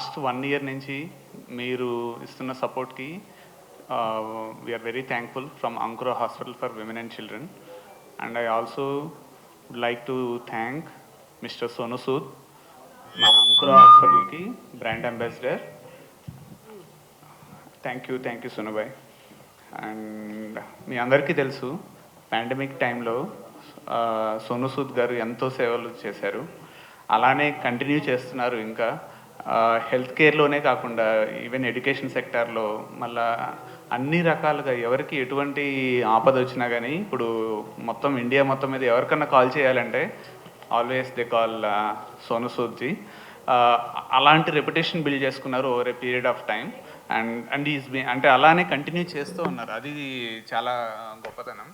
Last 1 year నుంచి మీరు ఇస్తున్న సపోర్ట్కి we are very thankful from Ankura hospital for women and children. And I also would like to thank mister Sonu Sood, మా అంకురా హాస్పిటల్కి brand ambassador. Thank you Sonubhai. And మీ అందరికీ తెలుసు, పాండమిక్ టైంలో సోను సూద్ గారు ఎంతో సేవలు చేశారు, అలానే కంటిన్యూ చేస్తున్నారు. ఇంకా హెల్త్ కేర్లోనే కాకుండా ఈవెన్ ఎడ్యుకేషన్ సెక్టార్లో మళ్ళా అన్ని రకాలుగా ఎవరికి ఎటువంటి ఆపద వచ్చినా కానీ ఇప్పుడు మొత్తం ఇండియా మొత్తం మీద ఎవరికన్నా కాల్ చేయాలంటే always they call Sonu Soodji. అలాంటి రెప్యుటేషన్ బిల్డ్ చేసుకున్నారు over a period of time. And అంటే అలానే కంటిన్యూ చేస్తూ ఉన్నారు, అది చాలా గొప్పతనం.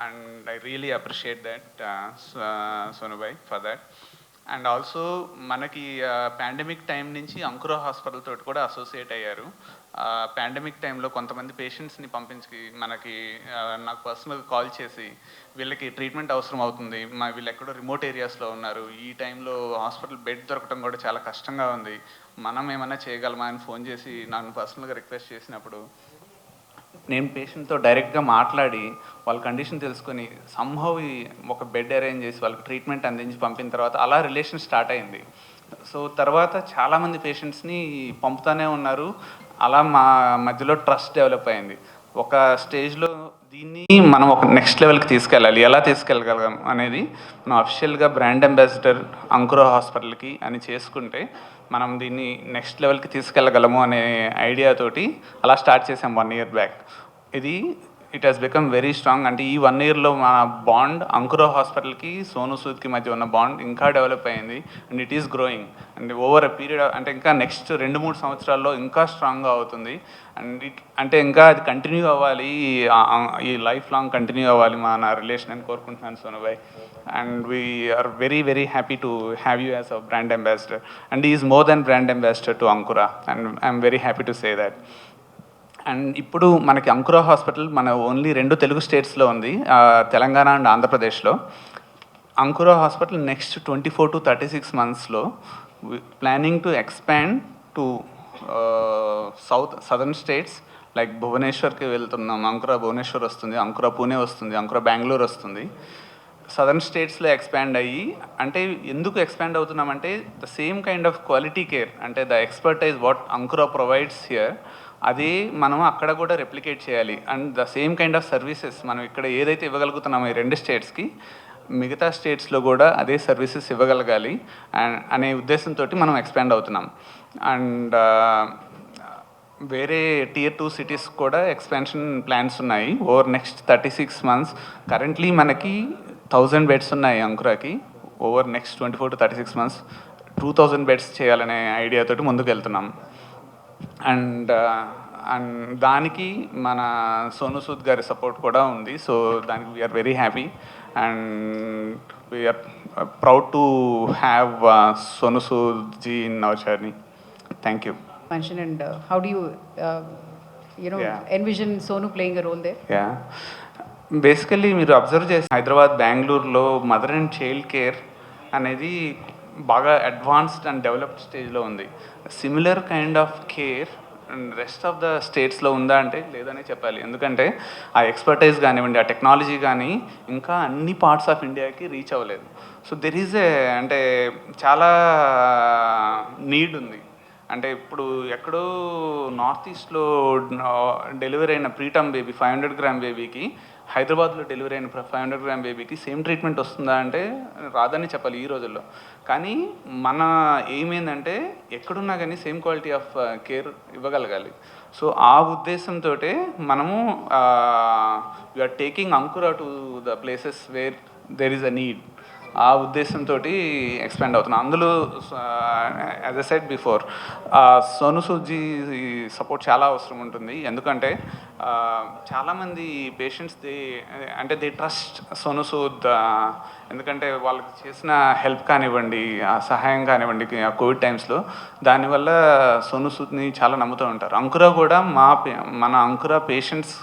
And I really appreciate that Sonubhai for that. And also మనకి పాండమిక్ టైం నుంచి అంకురా హాస్పిటల్ తోటి కూడా అసోసియేట్ అయ్యారు. పాండమిక్ టైంలో కొంతమంది పేషెంట్స్ని పంపించి మనకి నాకు పర్సనల్గా కాల్ చేసి వీళ్ళకి ట్రీట్మెంట్ అవసరం అవుతుంది, వీళ్ళు ఎక్కడో రిమోట్ ఏరియాస్లో ఉన్నారు, ఈ టైంలో హాస్పిటల్ బెడ్ దొరకడం కూడా చాలా కష్టంగా ఉంది, మనం ఏమైనా చేయగలమా అని ఫోన్ చేసి నన్ను పర్సనల్గా రిక్వెస్ట్ చేసినప్పుడు నేను పేషెంట్తో డైరెక్ట్గా మాట్లాడి వాళ్ళ కండిషన్ తెలుసుకొని సంహవ్ ఒక బెడ్ అరేంజ్ చేసి వాళ్ళకి ట్రీట్మెంట్ అందించి పంపిన తర్వాత అలా రిలేషన్ స్టార్ట్ అయింది. సో తర్వాత చాలామంది పేషెంట్స్ని పంపుతూనే ఉన్నారు, అలా మా మధ్యలో ట్రస్ట్ డెవలప్ అయింది. ఒక స్టేజ్లో దీన్ని మనం ఒక నెక్స్ట్ లెవెల్కి తీసుకెళ్ళాలి, ఎలా తీసుకెళ్ళగలం అనేది మనం అఫిషియల్గా బ్రాండ్ అంబాసిడర్ అంకురా హాస్పిటల్కి అని చేసుకుంటే మనం దీన్ని నెక్స్ట్ లెవెల్కి తీసుకెళ్ళగలము అనే ఐడియాతోటి అలా స్టార్ట్ చేసాం 1 ఇయర్ బ్యాక్. ఇది it has become very strong. అంటే ఈ 1 ఇయర్లో మన బాండ్ అంకురా హాస్పిటల్కి సోను సూద్కి మధ్య ఉన్న బాండ్ ఇంకా డెవలప్ అయింది. And it is growing. And over a period అంటే ఇంకా నెక్స్ట్ 2-3 సంవత్సరాల్లో ఇంకా స్ట్రాంగ్గా అవుతుంది. అండ్ అంటే ఇంకా అది కంటిన్యూ అవ్వాలి, ఈ లైఫ్ లాంగ్ కంటిన్యూ అవ్వాలి మన రిలేషన్ అని కోరుకుంటున్నాను Sonubhai. And we are very very happy to have you as a brand ambassador. And is more than brand ambassador to Ankura. And I'm very happy to say that. And ఇప్పుడు మనకి Ankura hospital మన only 2 Telugu స్టేట్స్లో ఉంది, Telangana and ఆంధ్రప్రదేశ్లో. Ankura hospital next 24 to 36 మంత్స్లో planning to expand to southern states like భువనేశ్వర్కి వెళ్తున్నాం. అంకురా భువనేశ్వర్ వస్తుంది, అంకురా పూణే వస్తుంది, అంకురా బెంగళూరు వస్తుంది. సదర్న్ స్టేట్స్లో ఎక్స్పాండ్ అయ్యి, అంటే ఎందుకు ఎక్స్పాండ్ అవుతున్నామంటే the same kind of quality care, అంటే the expertise what Ankura provides here, అదే మనం అక్కడ కూడా రెప్లికేట్ చేయాలి. And the same kind of services మనం ఇక్కడ ఏదైతే ఇవ్వగలుగుతున్నామో ఈ 2 స్టేట్స్కి మిగతా స్టేట్స్లో కూడా అదే సర్వీసెస్ ఇవ్వగలగాలి అనే ఉద్దేశంతో మనం ఎక్స్పాండ్ అవుతున్నాం. అండ్ వేరే Tier 2 సిటీస్ కూడా ఎక్స్పాన్షన్ ప్లాన్స్ ఉన్నాయి ఓవర్ నెక్స్ట్ 36 మంత్స్. కరెంట్లీ మనకి 1000 బెడ్స్ ఉన్నాయి అంకురాకి. Over next 24 to 36 months 2000 beds చేయాలనే ఐడియాతోటి ముందుకు వెళ్తున్నాం. అండ్ దానికి మన సోను సూద్ గారి సపోర్ట్ కూడా ఉంది. సో దానికి we are very happy and we are proud to have Sonu Sood ji in our journey. Thank you. And how do you envision Sonu playing a role there? Yeah. Basically మీరు అబ్జర్వ్ చేసి హైదరాబాద్, బెంగళూరులో మదర్ అండ్ చైల్డ్ కేర్ అనేది బాగా advanced and developed స్టేజ్లో ఉంది. Similar kind of care and rest of the స్టేట్స్లో ఉందా అంటే లేదనే చెప్పాలి. ఎందుకంటే ఆ ఎక్స్పర్టైజ్ కానివ్వండి, ఆ టెక్నాలజీ కానీ ఇంకా అన్ని పార్ట్స్ ఆఫ్ ఇండియాకి రీచ్ అవ్వలేదు. సో దెర్ ఈజ్ అంటే చాలా నీడ్ ఉంది. అంటే ఇప్పుడు ఎక్కడో నార్త్ ఈస్ట్లో డెలివరీ అయిన ప్రీటమ్ బేబీ 500 గ్రామ్ బేబీకి హైదరాబాద్లో డెలివరీ అయిన 500 గ్రామ్ బేబీకి సేమ్ ట్రీట్మెంట్ వస్తుందా అంటే రాదని చెప్పాలి ఈ రోజుల్లో. కానీ మన ఎయిమ్ ఏంటంటే ఎక్కడున్నా కానీ సేమ్ క్వాలిటీ ఆఫ్ కేర్ ఇవ్వగలగాలి. సో ఆ ఉద్దేశంతో మనము we are taking Ankura to the places where there is a need. ఆ ఉద్దేశంతో ఎక్స్పాండ్ అవుతున్నాం. అందులో as I said before Sonu Soodji support చాలా అవసరం ఉంటుంది. ఎందుకంటే చాలామంది patients they trust Sonu Sood. ఎందుకంటే వాళ్ళకి చేసిన హెల్ప్ కానివ్వండి, ఆ సహాయం కానివ్వండి కోవిడ్ టైమ్స్లో, దానివల్ల సోను సూద్ని చాలా నమ్ముతూ ఉంటారు. అంకురా కూడా మన అంకురా పేషెంట్స్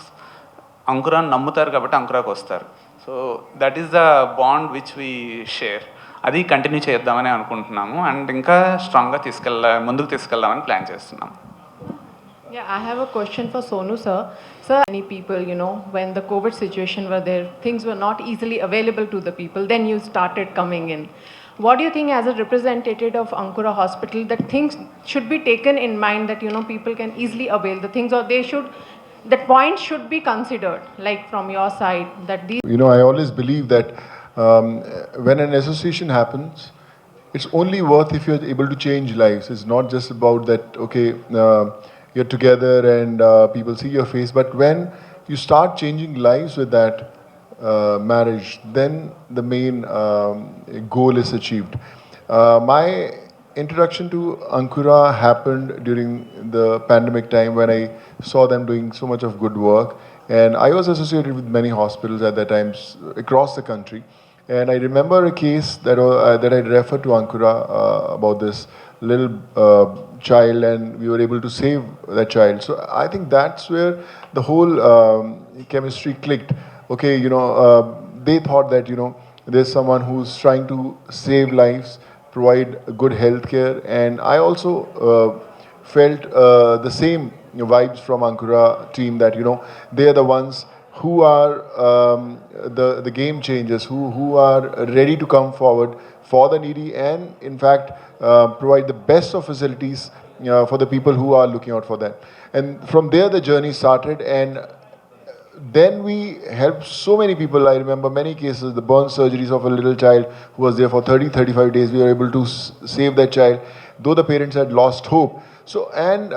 అంకురాని నమ్ముతారు కాబట్టి అంకురాకి వస్తారు. So that is the bond which we share. అది కంటిన్యూ చేద్దామని అనుకుంటున్నాము అండ్ ఇంకా స్ట్రాంగ్గా ముందుకు తీసుకెళ్దామని ప్లాన్ చేస్తున్నాము. Yeah, I have a question for Sonu, sir. Sir, many people, you know, when the COVID situation were there, things were not easily available to the people. Then you started coming in. What do you think, as a representative of Ankura Hospital, that things should be taken in mind that, you know, people can easily avail the things, or they should, that point should be considered, like from your side, that these. You know, I always believe that um, when an association happens, it's only worth if you're able to change lives. It's not just about that, okay, you're together and people see your face, but when you start changing lives with that marriage, then the main goal is achieved. My introduction to Ankura happened during the pandemic time when I saw them doing so much of good work. And I was associated with many hospitals at that time across the country. And I remember a case that I referred to Ankura about this little child, and we were able to save that child. So I think that's where the whole chemistry clicked. Okay, you know, they thought that, you know, there's someone who's trying to save lives, provide good health care, and I also felt the same vibes from Ankura team, that, you know, they are the ones who are the game changers, who are ready to come forward for the needy, and in fact provide the best of facilities for the people who are looking out for that. And from there the journey started, and then we helped so many people. I remember many cases, the burn surgeries of a little child who was there for 35 days. We were able to save that child, though the parents had lost hope. So, and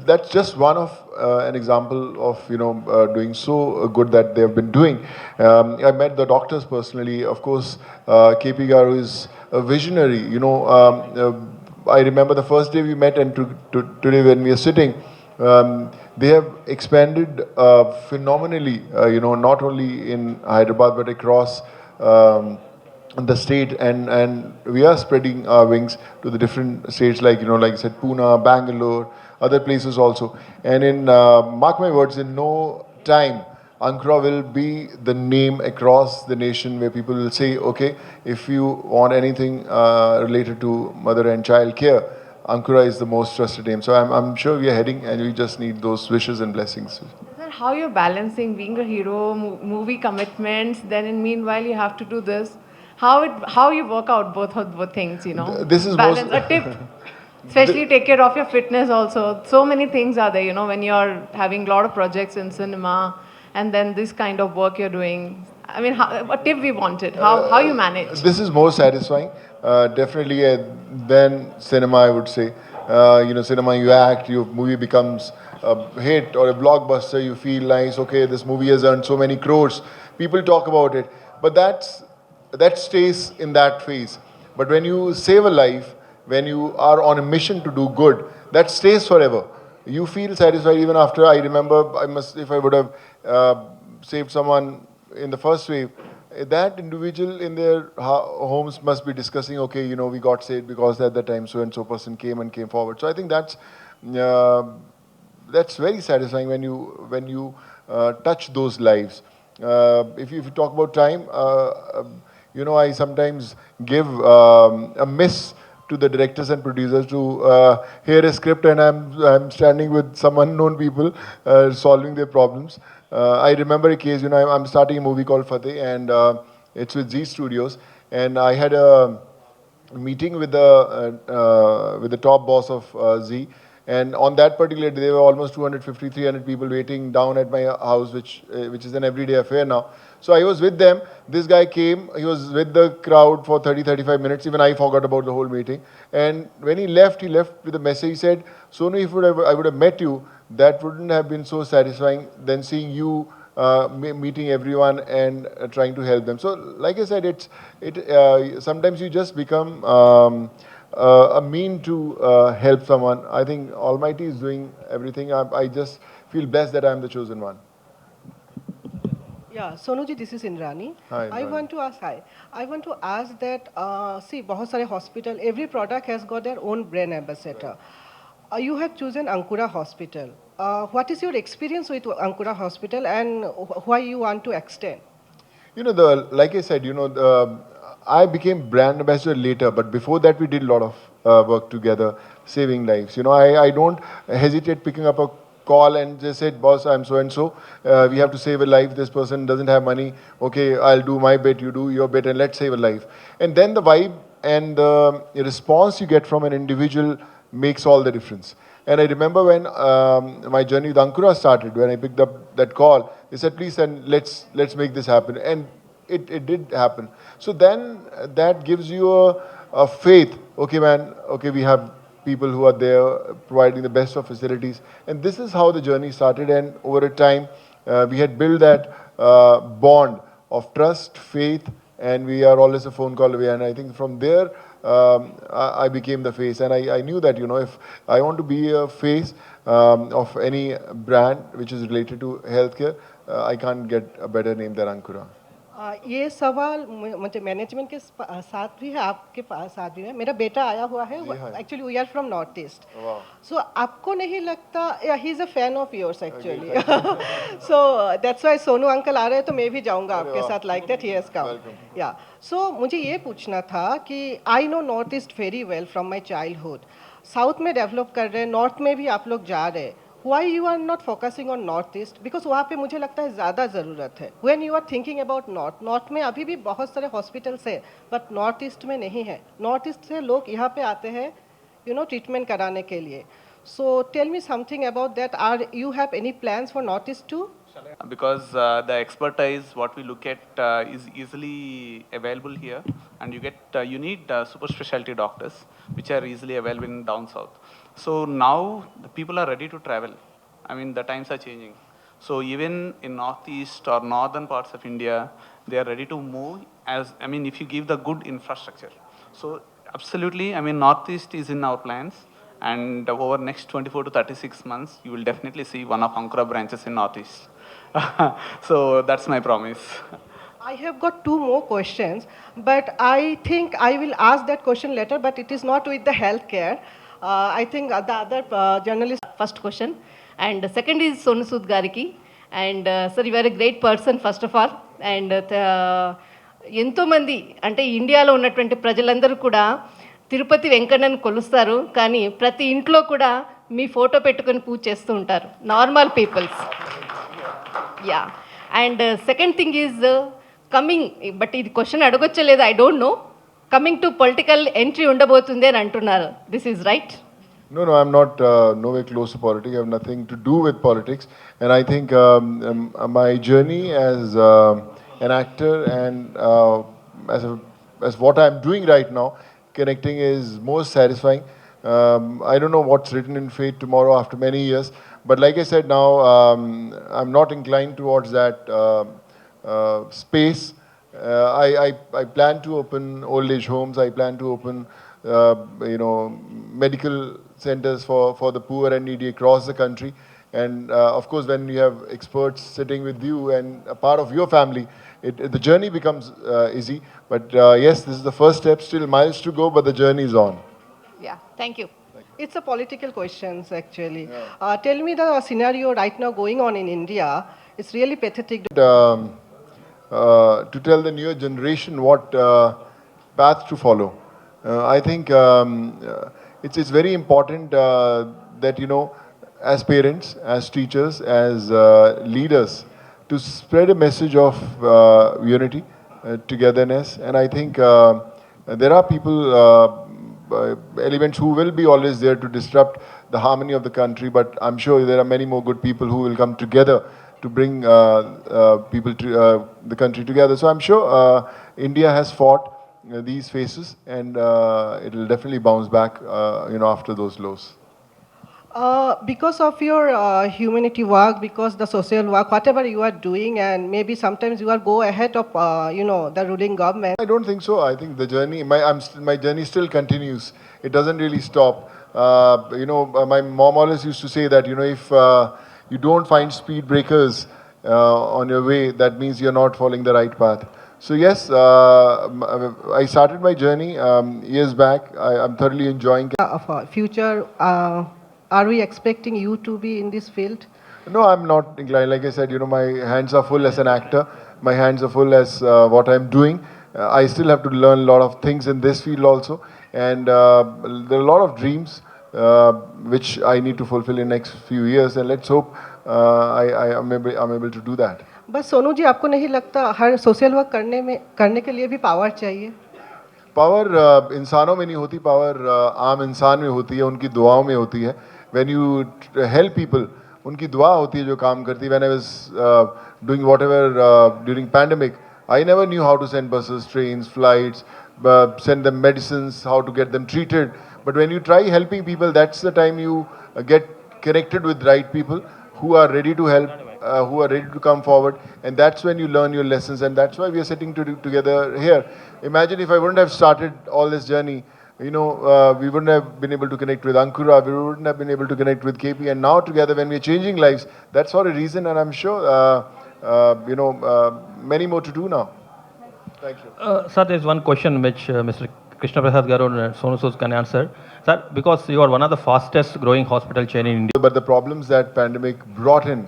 that's just one of an example of, you know, doing so good that they have been doing. I met the doctors personally. Of course, KP Garu is a visionary. You know, I remember the first day we met, and today when we are sitting, they have expanded phenomenally, you know, not only in Hyderabad but across the state, and we are spreading our wings to the different states, like, you know, like I said, Pune, Bangalore, other places also. And in, mark my words, in no time, Ankura will be the name across the nation where people will say, okay, if you want anything related to mother and child care, Ankura is the most trusted name. So I'm sure we are heading, and we just need those wishes and blessings. Sir, how you're balancing being a hero, movie commitments, then in meanwhile you have to do this. How you work out both things, you know? This is balance. most A tip, especially take care of your fitness also. So many things are there, you know, when you're having a lot of projects in cinema, and then this kind of work you're doing. I mean, a tip we wanted. How you manage? This is more satisfying, definitely, than cinema, I would say. You know, cinema, you act, your movie becomes a hit or a blockbuster. You feel nice. Okay, this movie has earned so many crores. People talk about it, but that stays in that phase. But when you save a life, when you are on a mission to do good, that stays forever. You feel satisfied even after. I remember, if I would have saved someone in the first wave, that individual in their homes must be discussing, okay, you know, we got saved because at that time so and so person came forward. So I think that's very satisfying when you touch those lives. If you talk about time, you know, I sometimes give a miss to the directors and producers to hear a script, and I'm standing with some unknown people solving their problems. I remember a case, you know, I'm starting a movie called Fateh, and it's with Z Studios, and I had a meeting with the top boss of Z, and on that particular day there were almost 250, 300 people waiting down at my house, which is an everyday affair now. So I was with them. This guy came. He was with the crowd for 35 minutes. Even I forgot about the whole meeting. And when he left with a message. He said, Sonu, if I would have met you, that wouldn't have been so satisfying than seeing you meeting everyone and trying to help them. So, like I said, sometimes you just become a mean to help someone. I think Almighty is doing everything. I just feel blessed that I am the chosen one. Yeah, Sonuji, this is Indrani. Hi, I Indrani. want to ask, hi. I want to ask that, see, बहुत सारे hospital, every product has got their own brand ambassador. You have chosen Ankura Hospital. What is your experience with Ankura Hospital, and why you want to extend? You know, like I said, you know, I became brand ambassador later, but before that we did a lot of work together, saving lives. You know, I don't hesitate picking up a call and just said, boss, I'm so and so. We have to save a life. This person doesn't have money. Okay, I'll do my bit, you do your bit, and let's save a life. And then the vibe and the response you get from an individual makes all the difference. And I remember when my journey with Ankura started, when I picked up that call, they said, please, and let's make this happen. And it did happen. So then that gives you a faith. Okay, man, okay, we have people who are there providing the best of facilities. And this is how the journey started. And over a time, we had built that bond of trust, faith, and we are always a phone call away. And I think from there, I became the face. And I knew that, you know, if I want to be a face of any brand which is related to healthcare, I can't get a better name than Ankura. ये सवाल मुझे management के साथ भी है, आपके साथ भी है. मेरा बेटा आया हुआ है, actually we are from north east. So आपको नहीं लगता, he is a fan of yours actually. So that's why Sonu uncle आ रहे हैं तो मैं भी जाऊंगा आपके साथ, like that he has come. या सो मुझे ये पूछना था कि I know north east very well from my childhood. South में डेवलप कर रहे हैं, नॉर्थ में भी आप लोग जा रहे हैं. Why you are not focusing on North East? Because वहाँ पे मुझे लगता है ज़्यादा ज़रूरत है. When you are thinking about North में अभी भी बहुत सारे हॉस्पिटल्स है, but North East में नहीं है. North East से लोग यहाँ पे आते हैं, you know, ट्रीटमेंट कराने के लिए. So tell me something about that. Are you have any plans for North East too? Because the expertise what we look at is easily available here, and you need super specialty doctors which are easily available in down south. So now the people are ready to travel. I mean, the times are changing. So even in northeast or northern parts of India, they are ready to move, as I mean, if you give the good infrastructure. So absolutely, I mean, northeast is in our plans, and over next 24 to 36 months, you will definitely see one of Ankura branches in northeast. So that's my promise. I have got two more questions, but I think I will ask that question later, but it is not with the healthcare. I think the other journalist. First question. And second is Sonu Sood Gariki. And sir, you are a great person, first of all. And ఎంతోమంది అంటే ఇండియాలో ఉన్నటువంటి ప్రజలందరూ కూడా తిరుపతి వెంకన్నను కొలుస్తారు, కానీ ప్రతి ఇంట్లో కూడా మీ ఫోటో పెట్టుకొని పూజ చేస్తూ ఉంటారు, normal peoples. Yeah. And second thing is coming, but ఇది క్వశ్చన్ అడగొచ్చో లేదో I don't know, coming to political entry ఉండబోతుంది అని అంటున్నారు. This is right? No, I'm not nowhere close to politics. I have nothing to do with politics. And I think my journey as an actor and as what I'm doing right now, connecting is most satisfying. I don't know what's written in fate tomorrow after many years. But like I said now, I'm not inclined towards that space. I plan to open old age homes. I plan to open, medical centers for the poor and needy across the country. And of course, when you have experts sitting with you and a part of your family, the journey becomes easy. But yes, this is the first step. Still miles to go, but the journey is on. Yeah, thank you. It's a political questions actually. Tell me the scenario right now going on in India. It's really pathetic. To tell the newer generation what path to follow. I think it's very important that, as parents, as teachers, as leaders, to spread a message of unity, togetherness. And I think there are people, elements who will be always there to disrupt the harmony of the country, but I'm sure there are many more good people who will come together to bring people to the country together. So I'm sure India has fought these phases, and it will definitely bounce back, after those lows. Because of your humanity work, because the social work, whatever you are doing, and maybe sometimes you are go ahead of, the ruling government. I don't think so. I think the journey, my journey still continues. It doesn't really stop. My mom always used to say that, if you don't find speed breakers on your way, that means you're not following the right path. So yes, I started my journey years back. I'm thoroughly enjoying. Of future, are we expecting you to be in this field? No, I'm not inclined. Like I said, my hands are full as an actor. My hands are full as what I'm doing. I still have to learn a lot of things in this field also, and there are a lot of dreams which I need to fulfill in next few years, and let's hope I'm able to do that. बस सोनू जी आपको नहीं लगता हर social work करने के लिए भी power चाहिए? Power इंसानों में नहीं होती, पावर आम इंसान में होती है, उनकी दुआओं में होती है. व्हेन यू हेल्प पीपल, उनकी दुआ होती है जो काम करती है. When I was doing whatever during pandemic, I never knew how to send buses, trains, flights, send them medicines, how to get them treated. But when you try helping people, that's the time you get connected with right people who are ready to help, who are ready to come forward, and that's when you learn your lessons, and that's why we are sitting together here. Imagine if I wouldn't have started all this journey, we wouldn't have been able to connect with Ankura, we wouldn't have been able to connect with KP, and now together when we are changing lives, that's for a reason, and I'm sure, many more to do now. Thank you. Sir, there is one question which Mr. Krishna Prasad Garu and Sonu Sood can answer. Sir, because you are one of the fastest growing hospital chain in India. But the problems that pandemic brought in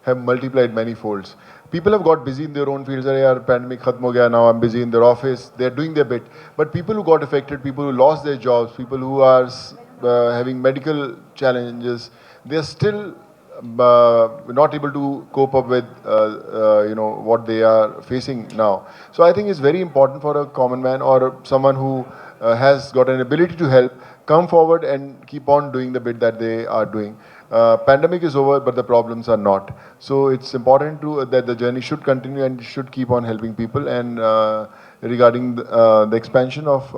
have multiplied many folds. People have got busy in their own fields. Yaar, pandemic khatm ho gaya, now I'm busy in their office. They're doing their bit. But people who got affected, people who lost their jobs, people who are having medical challenges, they're still not able to cope up with what they are facing now. So I think it's very important for a common man or someone who has got an ability to help come forward and keep on doing the bit that they are doing. Pandemic is over, but the problems are not. So it's important that the journey should continue and should keep on helping people. And regarding the expansion of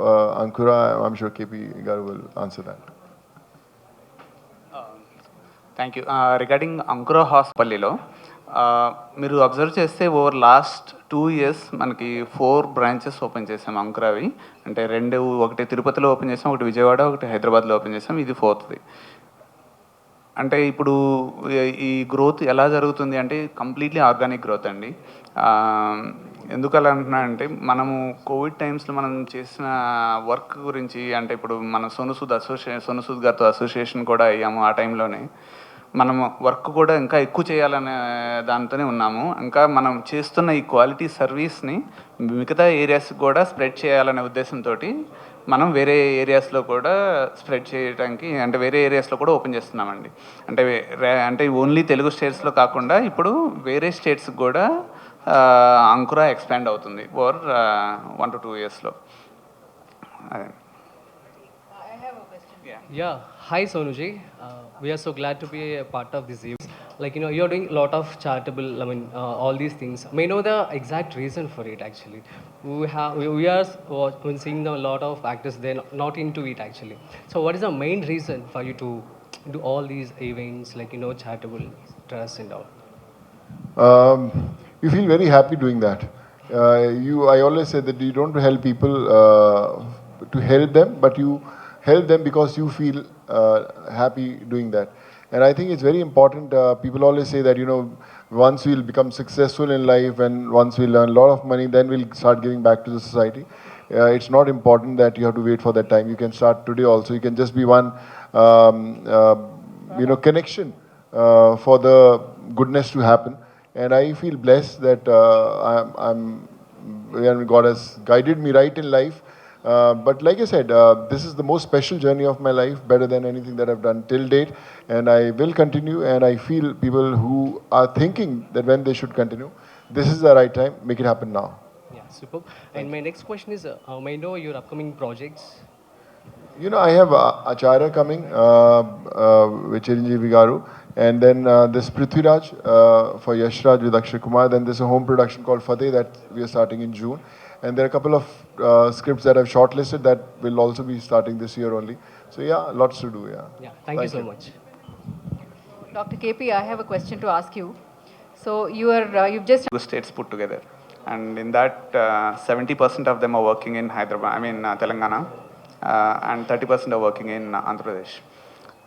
Ankura, I'm sure KP Garu will answer that. Thank you. Regarding Ankura హాస్పిటల్లో మీరు observe చేస్తే over last 2 years మనకి 4 branches open చేసాం అంకురావి. అంటే ఒకటి తిరుపతిలో open చేసాం, ఒకటి విజయవాడ, ఒకటి హైదరాబాద్లో ఓపెన్ చేసాం, ఇది 4th. అంటే ఇప్పుడు ఈ గ్రోత్ ఎలా జరుగుతుంది అంటే కంప్లీట్లీ ఆర్గానిక్ గ్రోత్ అండి. ఎందుకు అలా అంటున్నా అంటే మనము కోవిడ్ టైమ్స్లో మనం చేసిన వర్క్ గురించి, అంటే ఇప్పుడు మనం సోను సూద్ గారితో అసోసియేషన్ కూడా అయ్యాము. ఆ టైంలోనే మనం వర్క్ కూడా ఇంకా ఎక్కువ చేయాలనే దాంతోనే ఉన్నాము. ఇంకా మనం చేస్తున్న ఈ క్వాలిటీ సర్వీస్ని మిగతా ఏరియాస్కి కూడా స్ప్రెడ్ చేయాలనే ఉద్దేశంతో మనం వేరే ఏరియాస్లో కూడా స్ప్రెడ్ చేయడానికి, అంటే వేరే ఏరియాస్లో కూడా ఓపెన్ చేస్తున్నామండి. అంటే ఓన్లీ తెలుగు స్టేట్స్లో కాకుండా ఇప్పుడు వేరే స్టేట్స్కి కూడా అంకురా ఎక్స్పాండ్ అవుతుంది ఓవర్ 1 to 2 yearsలో. అదే. Yeah, hi Sonuji. We are so glad to be a part of this event. Like, you're doing a lot of charitable, all these things. May know the exact reason for it actually. We are seeing a lot of actors, they're not into it actually. So what is the main reason for you to do all these events, like, charitable trusts and all? You feel very happy doing that. I always say that you don't help people to help them, but you help them because you feel happy doing that. And I think it's very important. People always say that, once we'll become successful in life and once we'll earn a lot of money, then we'll start giving back to the society. It's not important that you have to wait for that time. You can start today also. You can just be one, connection for the goodness to happen. And I feel blessed that God has guided me right in life. But like I said, this is the most special journey of my life, better than anything that I've done till date, and I will continue. And I feel people who are thinking that when they should continue, this is the right time, make it happen now. Yeah, super. And my next question is, may I know your upcoming projects? I have Acharya coming with Chiranjeevi Garu, and then this Prithviraj for Yashraj with Akshay Kumar. Then there's a home production called Fateh that we are starting in June. And there are a couple of scripts that I've shortlisted that will also be starting this year only. So yeah, lots to do, yeah. Yeah, thank you so much. Dr. KP, I have a question to ask you. So you've just States put together, and in that 70% of them are working in Telangana, and 30% are working in Andhra Pradesh.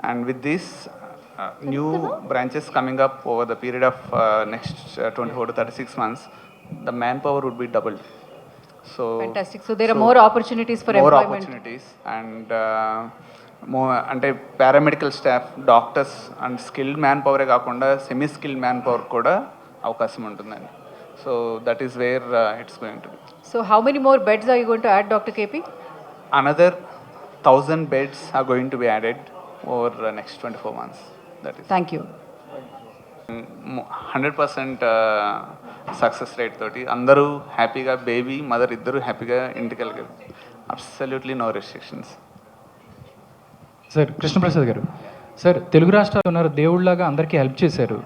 And with these new branches coming up over the period of next 24 to 36 months, the manpower would be doubled. So fantastic. So there are more opportunities for more employment. opportunities, and more అంటే paramedical staff, doctors and skilled man పవరే కాకుండా semi skilled man power కూడా అవకాశం ఉంటుందండి. So that is where it's going to be. So how many more beds are you going to add, Dr. KP? Another 1,000 beds are going to be added over the next 24 months. That is Thank you. 100% success rate తోటి అందరూ హ్యాపీగా, baby mother ఇద్దరు హ్యాపీగా ఇంటికి వెళ్ళగలరు. Absolutely no restrictions. Sir Krishnaprasad garu, sir Telugu రాష్ట్రాలు ఉన్నారు, దేవుళ్ళలాగా అందరికీ హెల్ప్ చేశారు.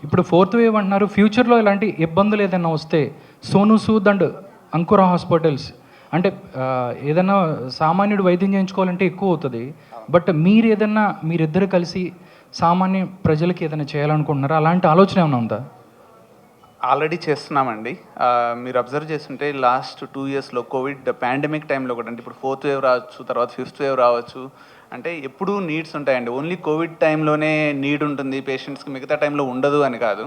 ఇప్పుడు 4th వేవ్ అంటున్నారు. ఫ్యూచర్లో ఇలాంటి ఇబ్బందులు ఏదైనా వస్తే సోను సూద్ అండ్ అంకుర హాస్పిటల్స్ అంటే ఏదైనా సామాన్యుడు వైద్యం చేయించుకోవాలంటే ఎక్కువ అవుతుంది. బట్ మీరు ఏదన్నా మీరిద్దరు కలిసి సామాన్య ప్రజలకి ఏదైనా చేయాలనుకుంటున్నారా? అలాంటి ఆలోచన ఏమైనా ఉందా? ఆల్రెడీ చేస్తున్నామండి. మీరు అబ్జర్వ్ చేస్తుంటే లాస్ట్ 2 yearsలో కోవిడ్ పాండమిక్ టైంలో కూడా, అంటే ఇప్పుడు 4th వేవ్ రావచ్చు, తర్వాత 5th వేవ్ రావచ్చు, అంటే ఎప్పుడూ నీడ్స్ ఉంటాయండి. ఓన్లీ కోవిడ్ టైంలోనే నీడ్ ఉంటుంది పేషెంట్స్కి, మిగతా టైంలో ఉండదు అని కాదు.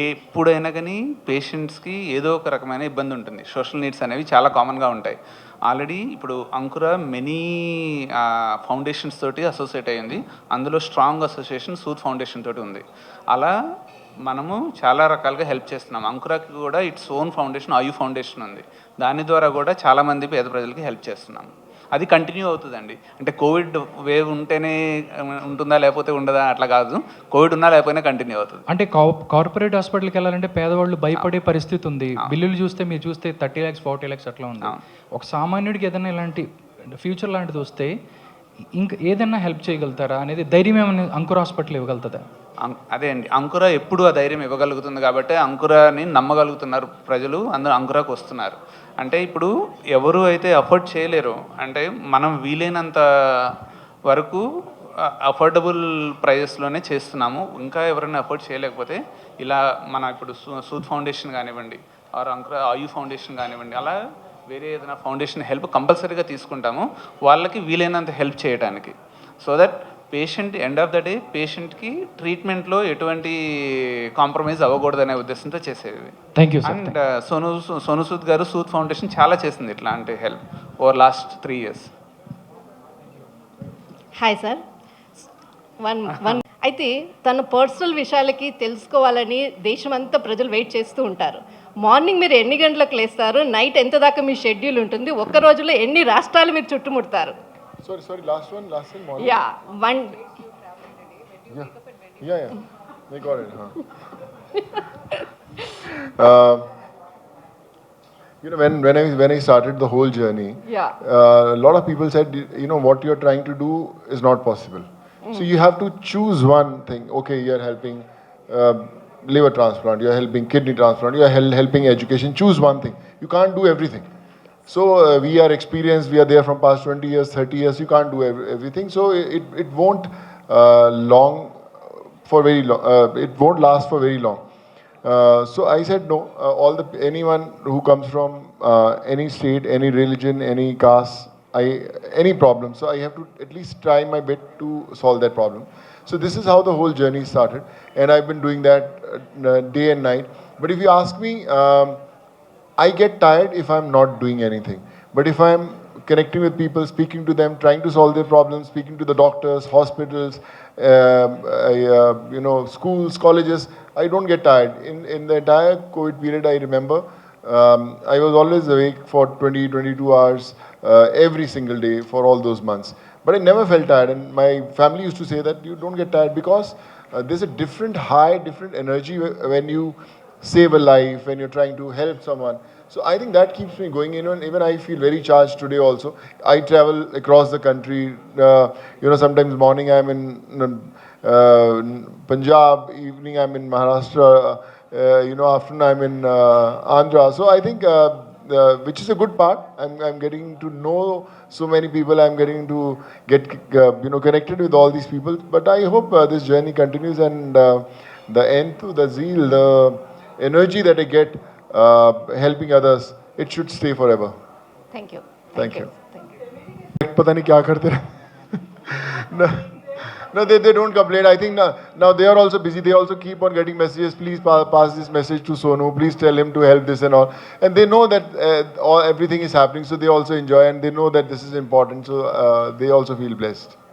ఎప్పుడైనా కానీ పేషెంట్స్కి ఏదో ఒక రకమైన ఇబ్బంది ఉంటుంది. సోషల్ నీడ్స్ అనేవి చాలా కామన్గా ఉంటాయి. ఆల్రెడీ ఇప్పుడు అంకుర మెనీ ఫౌండేషన్స్ తోటి అసోసియేట్ అయ్యింది. అందులో స్ట్రాంగ్ అసోసియేషన్ సూద్ ఫౌండేషన్ తోటి ఉంది. అలా మనము చాలా రకాలుగా హెల్ప్ చేస్తున్నాం. అంకురాకి కూడా ఇట్స్ ఓన్ ఫౌండేషన్, ఆయు ఫౌండేషన్ ఉంది. దాని ద్వారా కూడా చాలామంది పేద ప్రజలకి హెల్ప్ చేస్తున్నాం. అది కంటిన్యూ అవుతుందండి. అంటే కోవిడ్ వేవ్ ఉంటేనే ఉంటుందా లేకపోతే ఉండదా అట్లా కాదు, కోవిడ్ ఉన్నా లేకపోయినా కంటిన్యూ అవుతుంది. అంటే కార్పొరేట్ హాస్పిటల్కి వెళ్ళాలంటే పేదవాళ్ళు భయపడే పరిస్థితి ఉంది. బిల్లులు చూస్తే మీరు చూస్తే 30 lakhs 40 lakhs అట్లా ఉంది. ఒక సామాన్యుడికి ఏదైనా ఇలాంటి ఫ్యూచర్ లాంటిది వస్తే ఇంకా ఏదైనా హెల్ప్ చేయగలుగుతారా అనేది ధైర్యం ఏమైనా అంకుర హాస్పిటల్ ఇవ్వగలుగుతుందా? అదే అండి, అంకుర ఎప్పుడు ఆ ధైర్యం ఇవ్వగలుగుతుంది కాబట్టి అంకురాని నమ్మగలుగుతున్నారు ప్రజలు, అందరూ అంకురాకు వస్తున్నారు. అంటే ఇప్పుడు ఎవరు అయితే అఫోర్డ్ చేయలేరు, అంటే మనం వీలైనంత వరకు అఫోర్డబుల్ ప్రైజెస్లోనే చేస్తున్నాము. ఇంకా ఎవరైనా అఫోర్డ్ చేయలేకపోతే ఇలా మన ఇప్పుడు సూద్ ఫౌండేషన్ కానివ్వండి, ఆర్ అంకుర ఆయు ఫౌండేషన్ కానివ్వండి, అలా వేరే ఏదైనా ఫౌండేషన్ హెల్ప్ కంపల్సరీగా తీసుకుంటాము వాళ్ళకి వీలైనంత హెల్ప్ చేయడానికి. So that patient end of the day పేషెంట్కి ట్రీట్మెంట్లో ఎటువంటి కాంప్రమైజ్ అవ్వకూడదనే ఉద్దేశంతో చేసేవి. Thank you sir. And Sonu Sood గారు సూద్ ఫౌండేషన్ చాలా చేసింది ఇట్లాంటి help over last 3 years. Hi sir. One అయితే తన పర్సనల్ విషయాలకి తెలుసుకోవాలని దేశమంతా ప్రజలు వెయిట్ చేస్తూ ఉంటారు. మార్నింగ్ మీరు ఎన్ని గంటలకు లేస్తారు, నైట్ ఎంత దాకా మీ షెడ్యూల్ ఉంటుంది, ఒక్క రోజులో ఎన్ని రాష్ట్రాలు మీరు చుట్టుముడతారు? Sorry, last one morning. Yeah one Yeah. They got it, huh? uh, when I started the whole journey, a lot of people said, what you're trying to do is not possible. So you have to choose one thing. Okay, you're helping liver transplant, you're helping kidney transplant, you're helping education. Choose one thing. You can't do everything. So we are experienced, we are there from past 20 years, 30 years, you can't do everything. So it won't it won't last for very long. So I said no, anyone who comes from any state, any religion, any caste, any problem. So I have to at least try my bit to solve that problem. So this is how the whole journey started, and I've been doing that day and night. But if you ask me, I get tired if I'm not doing anything. But if I'm connecting with people, speaking to them, trying to solve their problems, speaking to the doctors, hospitals, schools, colleges, I don't get tired. In the entire COVID period, I remember I was always awake for 22 hours every single day for all those months. But I never felt tired, and my family used to say that you don't get tired because there's a different high, different energy when you save a life, when you're trying to help someone. So I think that keeps me going. Even I feel very charged today also. I travel across the country. Sometimes morning I'm in Punjab, evening I'm in Maharashtra, afternoon I'm in Andhra. So I think which is a good part. I'm getting to know so many people. I'm getting to get connected with all these people. But I hope this journey continues, and the enthu, the zeal, the energy that I get helping others, it should stay forever. Thank you. Thank you. पता नहीं क्या करते रहे. No, they don't complain. I think now they are also busy. They also keep on getting messages. Please pass this message to Sonu. Please tell him to help this and all. And they know that everything is happening, so they also enjoy, and they know that this is important. So they also feel blessed.